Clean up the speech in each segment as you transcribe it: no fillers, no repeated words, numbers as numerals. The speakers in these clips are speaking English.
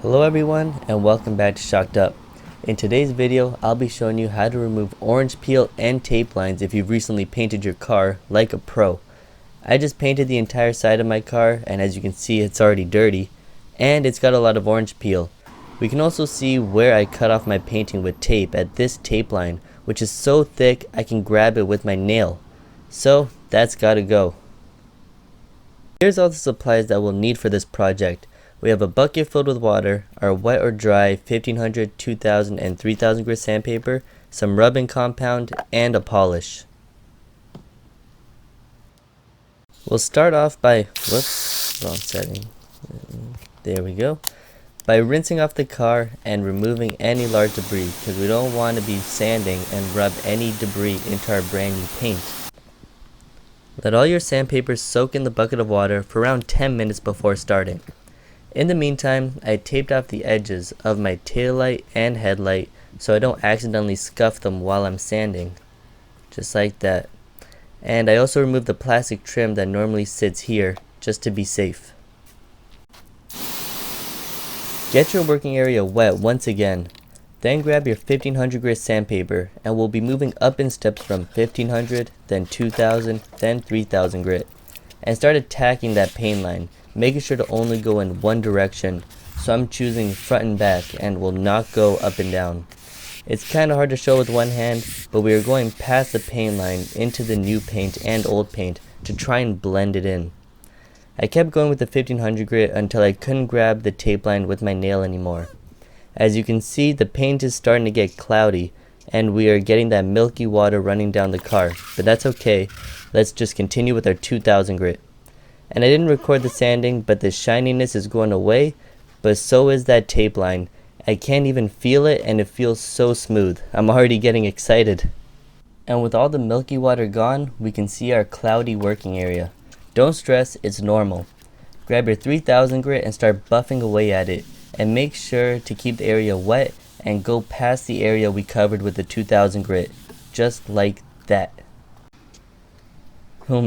Hello everyone and welcome back to Shocked Up. In today's video, I'll be showing you how to remove orange peel and tape lines if you've recently painted your car like a pro. I just painted the entire side of my car and as you can see it's already dirty and it's got a lot of orange peel. We can also see where I cut off my painting with tape at this tape line, which is so thick I can grab it with my nail. So that's gotta go. Here's all the supplies that we'll need for this project. We have a bucket filled with water, our wet or dry 1500, 2000, and 3000 grit sandpaper, some rubbing compound, and a polish. We'll start off by, wrong setting. There we go. By rinsing off the car and removing any large debris because we don't want to be sanding and rub any debris into our brand new paint. Let all your sandpaper soak in the bucket of water for around 10 minutes before starting. In the meantime, I taped off the edges of my taillight and headlight so I don't accidentally scuff them while I'm sanding. Just like that. And I also removed the plastic trim that normally sits here just to be safe. Get your working area wet once again. Then grab your 1500 grit sandpaper and we'll be moving up in steps from 1500, then 2000, then 3000 grit. And start attacking that paint line, making sure to only go in one direction, so I'm choosing front and back and will not go up and down. It's kinda hard to show with one hand, but we are going past the paint line into the new paint and old paint to try and blend it in. I kept going with the 1500 grit until I couldn't grab the tape line with my nail anymore. As you can see, the paint is starting to get cloudy and we are getting that milky water running down the car, but that's okay. Let's just continue with our 2000 grit. And I didn't record the sanding, but the shininess is going away, but so is that tape line. I can't even feel it and it feels so smooth. I'm already getting excited. And with all the milky water gone, we can see our cloudy working area. Don't stress, it's normal. Grab your 3000 grit and start buffing away at it. And make sure to keep the area wet and go past the area we covered with the 2000 grit. Just like that. Oh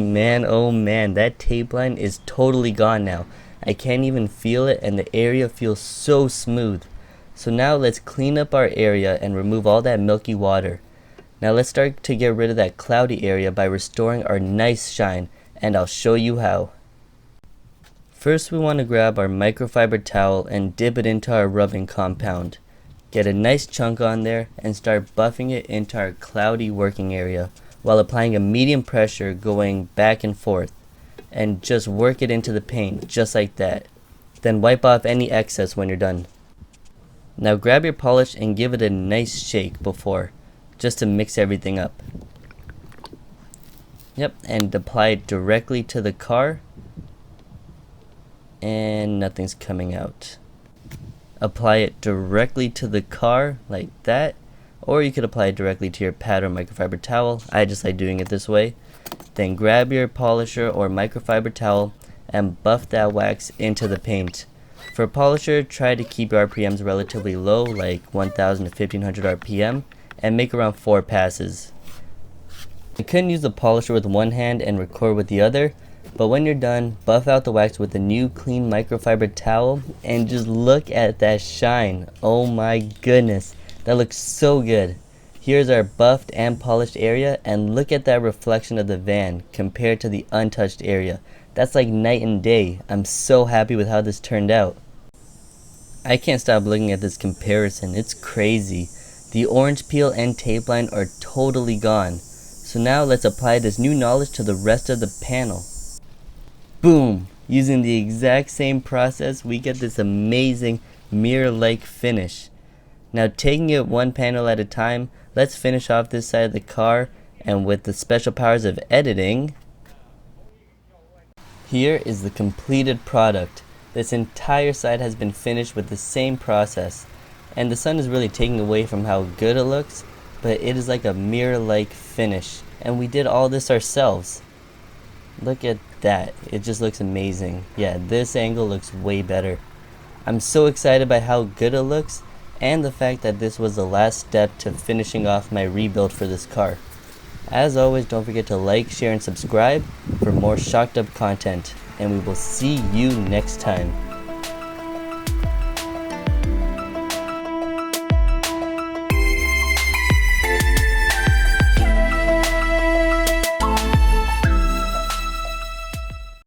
man, that tape line is totally gone now. I can't even feel it and the area feels so smooth. So now let's clean up our area and remove all that milky water. Now let's start to get rid of that cloudy area by restoring our nice shine, and I'll show you how. First we want to grab our microfiber towel and dip it into our rubbing compound. Get a nice chunk on there and start buffing it into our cloudy working area, while applying a medium pressure going back and forth, and just work it into the paint just like that. Then wipe off any excess when you're done. Now grab your polish and give it a nice shake before, just to mix everything up. Yep, and apply it directly to the car, and nothing's coming out. Apply it directly to the car like that. Or you could apply it directly to your pad or microfiber towel. I just like doing it this way. Then grab your polisher or microfiber towel and buff that wax into the paint. For polisher, try to keep your RPMs relatively low, like 1000 to 1500 RPM, and make around 4 passes. I couldn't use the polisher with one hand and record with the other, but when you're done, buff out the wax with a new clean microfiber towel and just look at that shine. Oh my goodness. That looks so good. Here's our buffed and polished area, and look at that reflection of the van compared to the untouched area. That's like night and day. I'm so happy with how this turned out. I can't stop looking at this comparison. It's crazy. The orange peel and tape line are totally gone. So now let's apply this new knowledge to the rest of the panel. Boom! Using the exact same process, we get this amazing mirror-like finish. Now taking it one panel at a time, let's finish off this side of the car, and with the special powers of editing, here is the completed product. This entire side has been finished with the same process, and the sun is really taking away from how good it looks, but it is like a mirror-like finish, and we did all this ourselves. Look at that, it just looks amazing. Yeah, this angle looks way better. I'm so excited by how good it looks, and the fact that this was the last step to finishing off my rebuild for this car. As always, don't forget to like, share, and subscribe for more Shocked Up content, and we will see you next time.